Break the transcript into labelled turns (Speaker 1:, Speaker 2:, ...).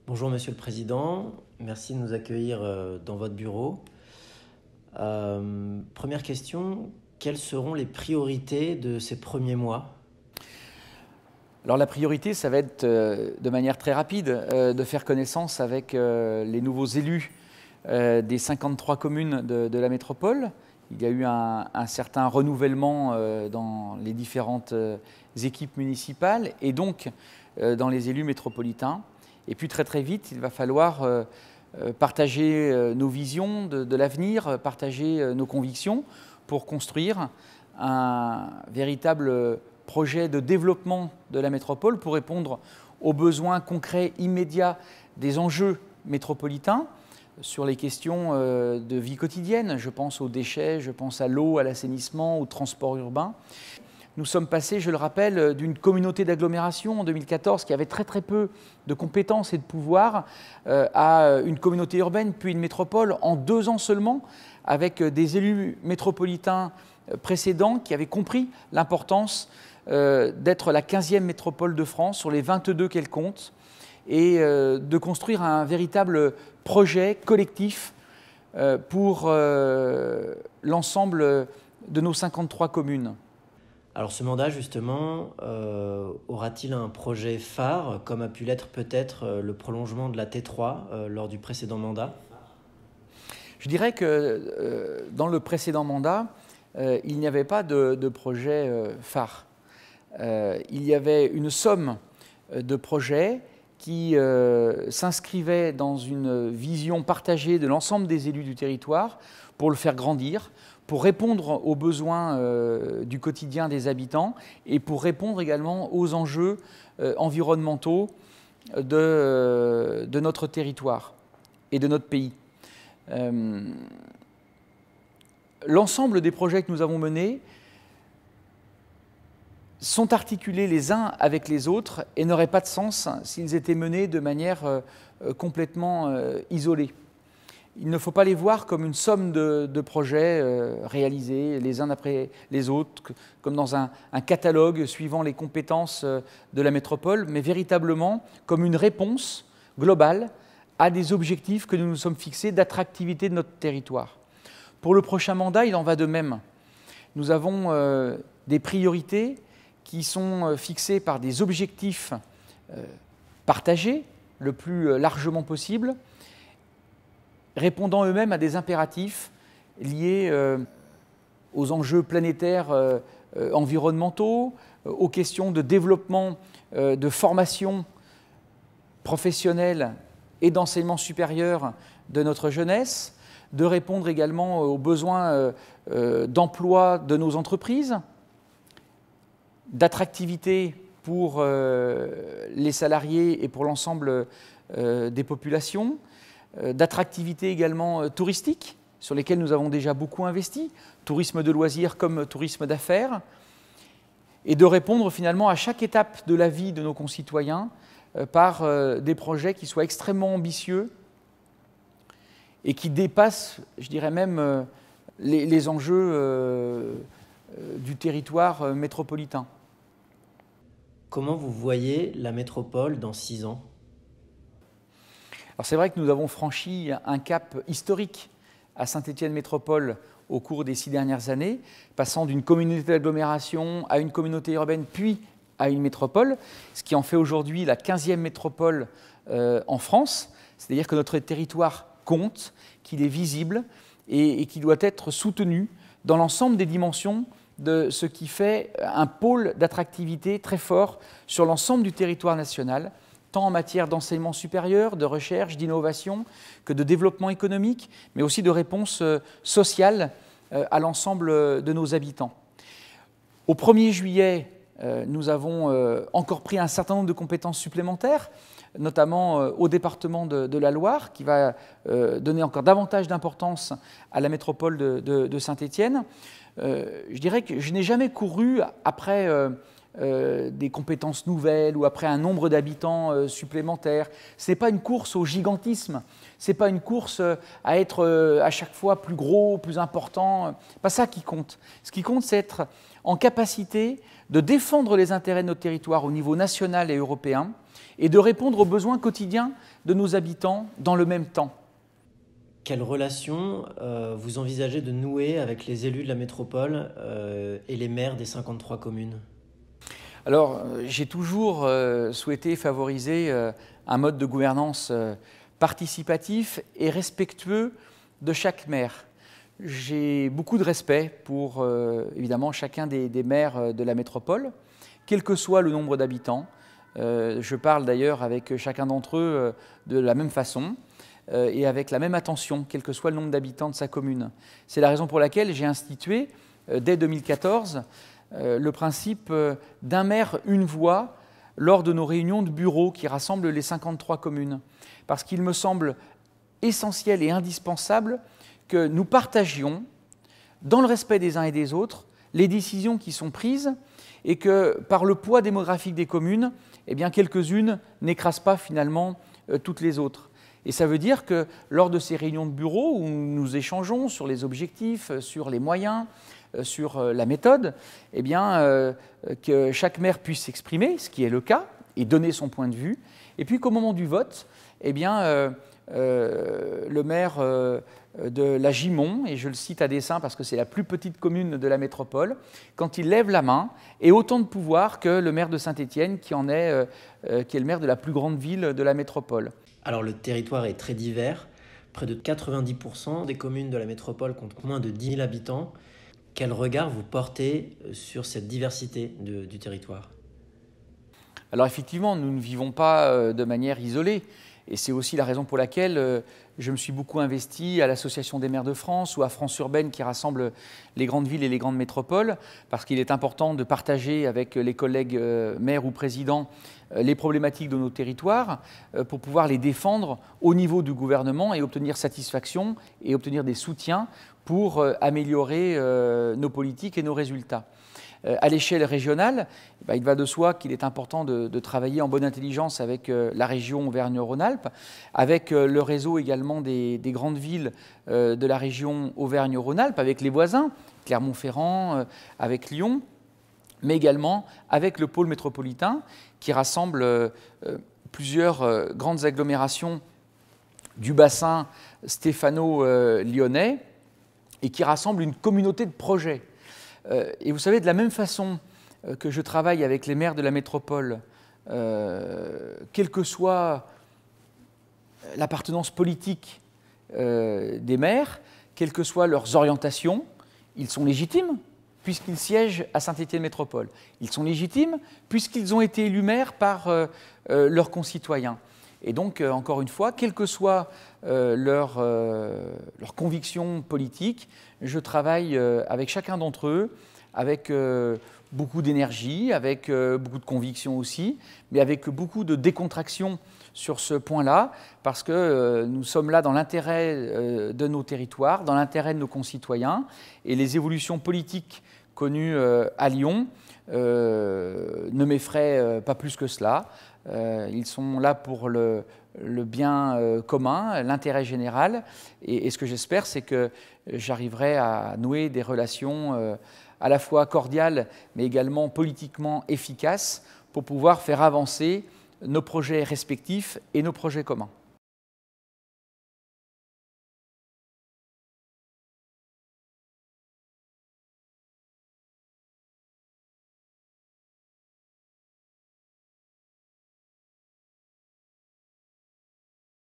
Speaker 1: Bonjour Monsieur le Président, merci de nous accueillir dans votre bureau. Première question, quelles seront les priorités de ces premiers mois?
Speaker 2: Alors la priorité, ça va être de manière très rapide de faire connaissance avec les nouveaux élus des 53 communes de la métropole. Il y a eu un certain renouvellement dans les différentes équipes municipales et donc dans les élus métropolitains. Et puis très vite, il va falloir partager nos visions de l'avenir, partager nos convictions pour construire un véritable projet de développement de la métropole pour répondre aux besoins concrets immédiats des enjeux métropolitains sur les questions de vie quotidienne. Je pense aux déchets, je pense à l'eau, à l'assainissement, au transport urbain. Nous sommes passés, je le rappelle, d'une communauté d'agglomération en 2014 qui avait très peu de compétences et de pouvoir à une communauté urbaine puis une métropole en 2 ans seulement, avec des élus métropolitains précédents qui avaient compris l'importance d'être la 15e métropole de France sur les 22 qu'elle compte et de construire un véritable projet collectif pour l'ensemble de nos 53 communes.
Speaker 1: Alors ce mandat justement, aura-t-il un projet phare comme a pu l'être peut-être le prolongement de la T3 lors du précédent mandat?
Speaker 2: Je dirais que dans le précédent mandat, il n'y avait pas de projet phare. Il y avait une somme de projets qui s'inscrivaient dans une vision partagée de l'ensemble des élus du territoire pour le faire grandir, pour répondre aux besoins du quotidien des habitants et pour répondre également aux enjeux environnementaux de notre territoire et de notre pays. L'ensemble des projets que nous avons menés sont articulés les uns avec les autres et n'auraient pas de sens s'ils étaient menés de manière complètement isolée. Il ne faut pas les voir comme une somme de projets réalisés les uns après les autres, comme dans un catalogue suivant les compétences de la métropole, mais véritablement comme une réponse globale à des objectifs que nous nous sommes fixés d'attractivité de notre territoire. Pour le prochain mandat, il en va de même. Nous avons des priorités qui sont fixées par des objectifs partagés le plus largement possible, répondant eux-mêmes à des impératifs liés aux enjeux planétaires environnementaux, aux questions de développement de formation professionnelle et d'enseignement supérieur de notre jeunesse, de répondre également aux besoins d'emploi de nos entreprises, d'attractivité pour les salariés et pour l'ensemble des populations, d'attractivité également touristique, sur lesquelles nous avons déjà beaucoup investi, tourisme de loisirs comme tourisme d'affaires, et de répondre finalement à chaque étape de la vie de nos concitoyens par des projets qui soient extrêmement ambitieux et qui dépassent, je dirais même, les enjeux du territoire métropolitain.
Speaker 1: Comment vous voyez la métropole dans 6 ans?
Speaker 2: Alors c'est vrai que nous avons franchi un cap historique à Saint-Étienne Métropole au cours des 6 dernières années, passant d'une communauté d'agglomération à une communauté urbaine, puis à une métropole, ce qui en fait aujourd'hui la 15e métropole en France. C'est-à-dire que notre territoire compte, qu'il est visible et qu'il doit être soutenu dans l'ensemble des dimensions de ce qui fait un pôle d'attractivité très fort sur l'ensemble du territoire national, tant en matière d'enseignement supérieur, de recherche, d'innovation, que de développement économique, mais aussi de réponse sociale à l'ensemble de nos habitants. Au 1er juillet, nous avons encore pris un certain nombre de compétences supplémentaires, notamment au département de la Loire, qui va donner encore davantage d'importance à la métropole de Saint-Étienne. Je dirais que je n'ai jamais couru après des compétences nouvelles ou après un nombre d'habitants supplémentaires. Ce n'est pas une course au gigantisme, ce n'est pas une course à être à chaque fois plus gros, plus important. Pas ça qui compte. Ce qui compte, c'est être en capacité de défendre les intérêts de notre territoire au niveau national et européen et de répondre aux besoins quotidiens de nos habitants dans le même temps.
Speaker 1: Quelle relation vous envisagez de nouer avec les élus de la métropole et les maires des 53 communes ?
Speaker 2: Alors, j'ai toujours souhaité favoriser un mode de gouvernance participatif et respectueux de chaque maire. J'ai beaucoup de respect pour, évidemment, chacun des maires de la métropole, quel que soit le nombre d'habitants. Je parle d'ailleurs avec chacun d'entre eux de la même façon et avec la même attention, quel que soit le nombre d'habitants de sa commune. C'est la raison pour laquelle j'ai institué, dès 2014, le principe d'un maire, une voix lors de nos réunions de bureau qui rassemblent les 53 communes. Parce qu'il me semble essentiel et indispensable que nous partagions, dans le respect des uns et des autres, les décisions qui sont prises et que par le poids démographique des communes, eh bien, quelques-unes n'écrasent pas finalement toutes les autres. Et ça veut dire que lors de ces réunions de bureau où nous échangeons sur les objectifs, sur les moyens, sur la méthode, eh bien, que chaque maire puisse s'exprimer, ce qui est le cas, et donner son point de vue, et puis qu'au moment du vote, eh bien, le maire de la Gimont, et je le cite à dessein parce que c'est la plus petite commune de la métropole, quand il lève la main, ait autant de pouvoir que le maire de Saint-Étienne, qui est le maire de la plus grande ville de la métropole.
Speaker 1: Alors le territoire est très divers, près de 90% des communes de la métropole comptent moins de 10 000 habitants. Quel regard vous portez sur cette diversité du territoire ?
Speaker 2: Alors effectivement, nous ne vivons pas de manière isolée. Et c'est aussi la raison pour laquelle je me suis beaucoup investi à l'Association des maires de France ou à France Urbaine qui rassemble les grandes villes et les grandes métropoles, parce qu'il est important de partager avec les collègues maires ou présidents les problématiques de nos territoires pour pouvoir les défendre au niveau du gouvernement et obtenir satisfaction et obtenir des soutiens pour améliorer nos politiques et nos résultats. À l'échelle régionale, il va de soi qu'il est important de travailler en bonne intelligence avec la région Auvergne-Rhône-Alpes, avec le réseau également des grandes villes de la région Auvergne-Rhône-Alpes, avec les voisins, Clermont-Ferrand, avec Lyon, mais également avec le pôle métropolitain qui rassemble plusieurs grandes agglomérations du bassin stéphano-lyonnais et qui rassemble une communauté de projets. Et vous savez, de la même façon que je travaille avec les maires de la métropole, quelle que soit l'appartenance politique des maires, quelles que soient leurs orientations, ils sont légitimes puisqu'ils siègent à Saint-Étienne Métropole. Ils sont légitimes puisqu'ils ont été élus maires par leurs concitoyens. Et donc, encore une fois, quelles que soient leurs convictions politiques, je travaille avec chacun d'entre eux, avec beaucoup d'énergie, avec beaucoup de conviction aussi, mais avec beaucoup de décontraction sur ce point-là, parce que nous sommes là dans l'intérêt de nos territoires, dans l'intérêt de nos concitoyens, et les évolutions politiques connues à Lyon ne m'effraient pas plus que cela. Ils sont là pour le bien commun, l'intérêt général, et ce que j'espère, c'est que j'arriverai à nouer des relations à la fois cordiales, mais également politiquement efficaces, pour pouvoir faire avancer nos projets respectifs et nos projets communs.